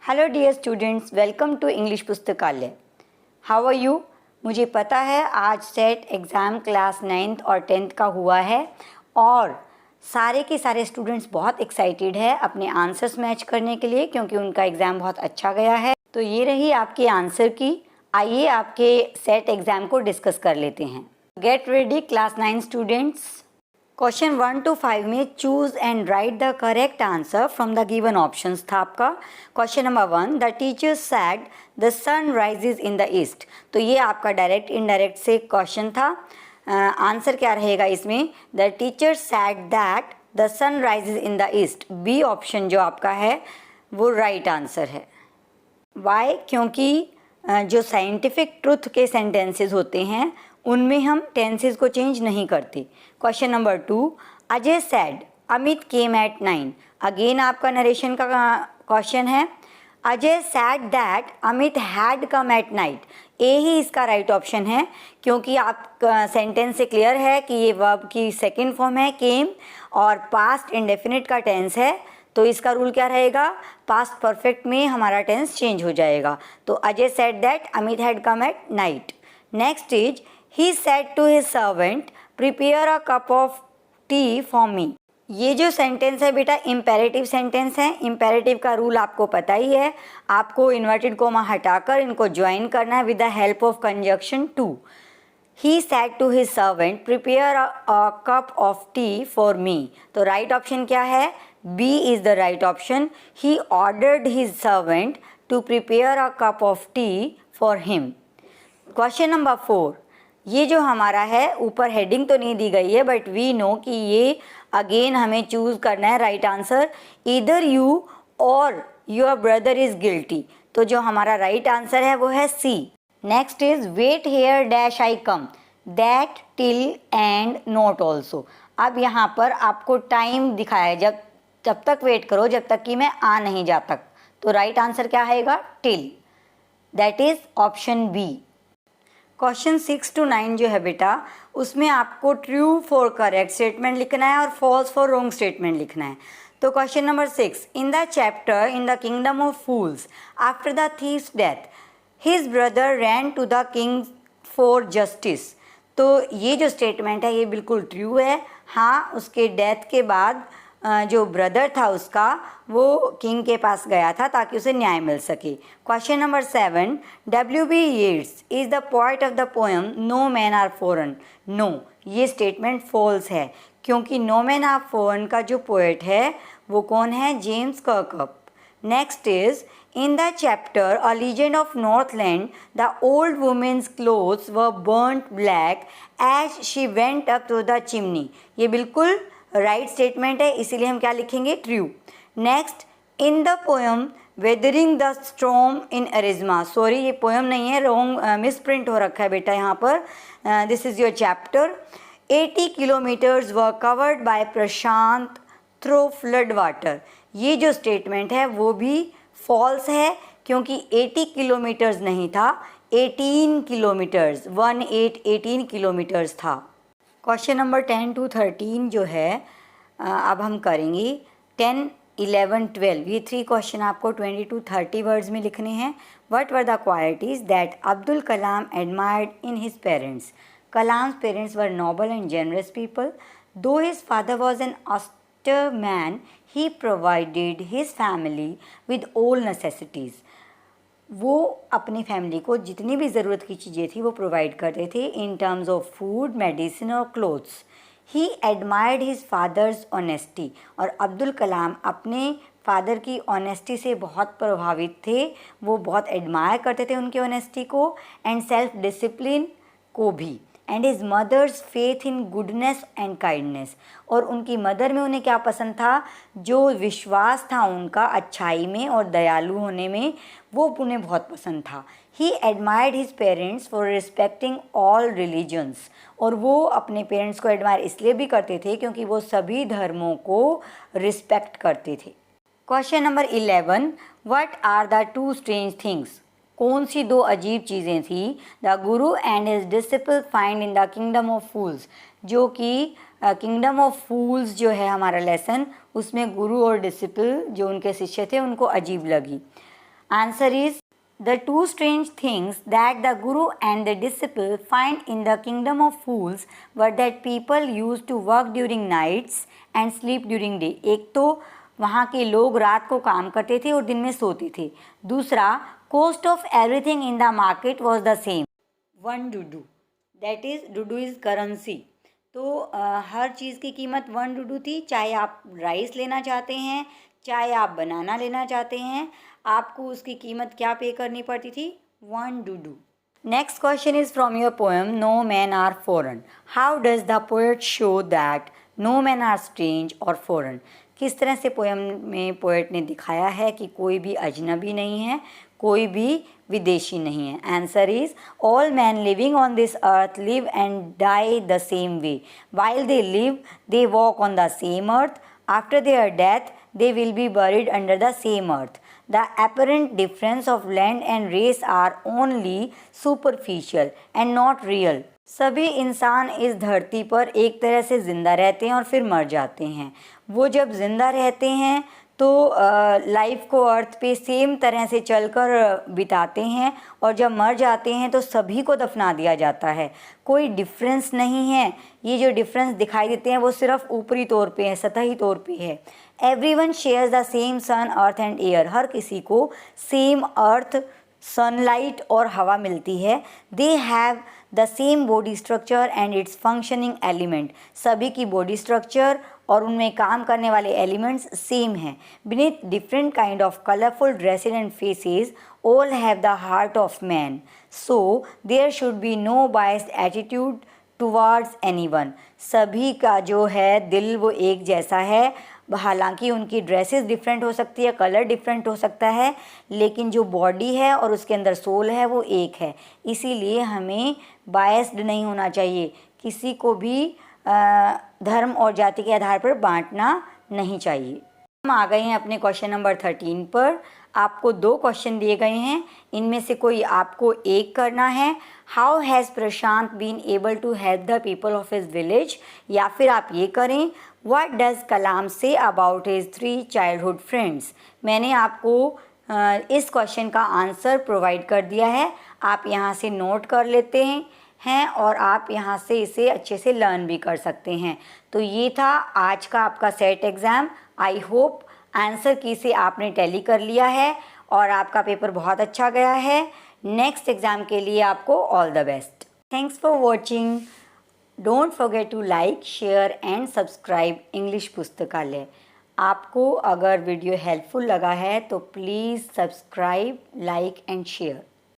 Hello dear students, welcome to English पुस्तकालय। How are you? मुझे पता है आज सेट एग्ज़ाम क्लास 9th और 10th का हुआ है और सारे के सारे स्टूडेंट्स बहुत एक्साइटेड है अपने आंसर्स मैच करने के लिए, क्योंकि उनका एग्ज़ाम बहुत अच्छा गया है। तो ये रही आपके आंसर की। आइए आपके सेट एग्ज़ाम को डिस्कस कर लेते हैं। Get ready class 9 students. Question 1 to 5 में choose and write the correct answer from the given options था आपका। Question number 1, the teacher said the sun rises in the east. तो ये आपका डायरेक्ट इनडायरेक्ट से क्वेश्चन था। आंसर क्या रहेगा इसमें? The teacher said that the sun rises in the east. B option जो आपका है वो राइट आंसर है। वाई? क्योंकि जो साइंटिफिक ट्रुथ के सेंटेंसेस होते हैं उनमें हम टेंसेस को चेंज नहीं करते। Question number 2, Ajay said Amit came at 9। Again आपका नरेशन का क्वेश्चन है। Ajay said that Amit had come at night. A ही इसका राइट ऑप्शन है, क्योंकि आप सेंटेंस से क्लियर है कि ये वर्ब की सेकेंड फॉर्म है केम और पास्ट इंडेफिनिट का टेंस है। तो इसका रूल क्या रहेगा? पास्ट परफेक्ट में हमारा टेंस चेंज हो जाएगा। तो Ajay said that Amit had come at night. Next is he said to his servant prepare a cup of tea for me. ये जो सेंटेंस है बेटा इम्पेरेटिव सेंटेंस है। इम्पेरेटिव का रूल आपको पता ही है। आपको इन्वर्टेड कोमा हटाकर इनको ज्वाइन करना है with the help of conjunction to. He said to his servant prepare a cup of tea for me. तो राइट ऑप्शन क्या है? B is the right option. He ordered his servant to prepare a cup of tea for him. Question number 4, ये जो हमारा है ऊपर heading तो नहीं दी गई है, बट वी नो कि ये अगेन हमें चूज करना है राइट आंसर। ईदर यू और योर ब्रदर इज गिल्टी। तो जो हमारा राइट आंसर है वो है C. Next is wait here dash I come that till and not also. अब यहाँ पर आपको टाइम दिखाया है, जब तक वेट करो जब तक कि मैं आ नहीं जा तक। तो राइट आंसर क्या आएगा? Till. That is option B. Question 6 to 9 जो है बेटा उसमें आपको ट्रू फॉर करेक्ट स्टेटमेंट लिखना है और फॉल्स फॉर रॉन्ग स्टेटमेंट लिखना है। तो question number 6, in the chapter in the kingdom of fools after the thieves death his brother ran to the king for justice. तो ये जो स्टेटमेंट है ये बिल्कुल ट्रू है। हाँ, उसके डेथ के बाद जो ब्रदर था उसका वो किंग के पास गया था ताकि उसे न्याय मिल सके। Question number 7, W.B. Yeats is the poet of the poem no man are foreign. No, ये स्टेटमेंट फॉल्स है, क्योंकि नो मैन आर फॉरेन का जो पोएट है वो कौन है? James Kirkup. Next is in the chapter a legend of Northland the old women's clothes were burnt black as she went up to the chimney. ये बिल्कुल राइट स्टेटमेंट है, इसीलिए हम क्या लिखेंगे? True. Next, in the poem weathering the storm in Ersama. Sorry, ये poem नहीं है, रॉन्ग मिस प्रिंट हो रखा है बेटा यहाँ पर। This is your chapter. 80 kilometres were covered by Prashant through flood water. ये जो स्टेटमेंट है वो भी फॉल्स है, क्योंकि 80 किलोमीटर्स नहीं था, 18 किलोमीटर्स, 18 किलोमीटर्स था। क्वेश्चन नंबर 10 to 13 जो है अब हम करेंगे 10, 11, 12। ये 3 क्वेश्चन आपको 20 to 30 वर्ड्स में लिखने हैं। What were the qualities that Abdul Kalam admired in his parents? Kalam's parents were noble and generous people. Though his father was an austere man he provided his family with all necessities. वो अपनी family को जितनी भी ज़रूरत की चीज़ें थी वो प्रोवाइड करते थे in terms of food, medicine और क्लोथ्स। ही एडमायर्ड हिज फादर्स ऑनेस्टी। और अब्दुल कलाम अपने फादर की ऑनेस्टी से बहुत प्रभावित थे, वो बहुत एडमायर करते थे उनकी ऑनेस्टी को एंड सेल्फ डिसिप्लिन को भी। And his mother's faith in goodness and kindness. और उनकी मदर में उन्हें क्या पसंद था? जो विश्वास था उनका अच्छाई में और दयालु होने में, वो उन्हें बहुत पसंद था। He admired his parents for respecting all religions. और वो अपने पेरेंट्स को एडमायर इसलिए भी करते थे क्योंकि वो सभी धर्मों को रिस्पेक्ट करते थे। Question number 11, what are the 2 strange things? कौन सी 2 अजीब चीज़ें थी? The guru and his disciple find in the kingdom of fools. जो कि किंगडम ऑफ फूल्स जो है हमारा लेसन, उसमें गुरु और डिसिपल जो उनके शिष्य थे उनको अजीब लगी। Answer is the two strange things that the guru and the disciple find in the kingdom of fools were that people used to work during nights and sleep during day. एक तो वहाँ के लोग रात को काम करते थे और दिन में सोते थे. दूसरा, cost of everything in the market was the same, 1 dudu. That is, dudu is currency. तो हर चीज़ की कीमत 1 डुडू थी. चाहे आप राइस लेना चाहते हैं, चाहे आप बनाना लेना चाहते हैं, आपको उसकी कीमत क्या पे करनी पड़ती थी? 1 डुडू. Next question is from your poem no man are foreign. How does the poet show that no man are strange और फॉरेन? किस तरह से पोएम में पोएट ने दिखाया है कि कोई भी अजनबी नहीं है, कोई भी विदेशी नहीं है. Answer is all man living on this earth live and die the same way. While they live they walk on the same earth. After their death they will be buried under the same earth. The apparent difference of land and race are only superficial and not real. सभी इंसान इस धरती पर एक तरह से ज़िंदा रहते हैं और फिर मर जाते हैं. वो जब ज़िंदा रहते हैं तो लाइफ को अर्थ पे सेम तरह से चलकर बिताते हैं और जब मर जाते हैं तो सभी को दफना दिया जाता है. कोई डिफरेंस नहीं है. ये जो डिफरेंस दिखाई देते हैं वो सिर्फ ऊपरी तौर पे है, सतही तौर पे है. Everyone shares the same sun earth and air. हर किसी को सेम अर्थ, सनलाइट और हवा मिलती है. They have the same body structure and its functioning element. सभी की बॉडी स्ट्रक्चर और उनमें काम करने वाले एलिमेंट्स सेम हैं. Beneath different kind of colourful dresses and faces all have the heart of man. So there should be no biased attitude towards anyone. सभी का जो है दिल वो एक जैसा है. हालांकि उनकी ड्रेसेस डिफरेंट हो सकती है, कलर डिफरेंट हो सकता है, लेकिन जो बॉडी है और उसके अंदर सोल है वो एक है. इसीलिए हमें बायस्ड नहीं होना चाहिए. किसी को भी धर्म और जाति के आधार पर बांटना नहीं चाहिए. हम आ गए हैं अपने क्वेश्चन नंबर 13 पर. आपको 2 क्वेश्चन दिए गए हैं, इनमें से कोई आपको एक करना है. How has Prashant been able to help the people of his village. या फिर आप ये करें what does Kalam say about his 3 childhood friends. मैंने आपको इस क्वेश्चन का आंसर प्रोवाइड कर दिया है. आप यहाँ से नोट कर लेते हैं और आप यहाँ से इसे अच्छे से लर्न भी कर सकते हैं. तो ये था आज का आपका set exam. I hope answer की से आपने टैली कर लिया है और आपका पेपर बहुत अच्छा गया है. नेक्स्ट एग्ज़ाम के लिए आपको all the best. Thanks for watching. Don't forget to like, share and subscribe English Pustakalaya. आपको अगर वीडियो हेल्पफुल लगा है तो please subscribe, like and share.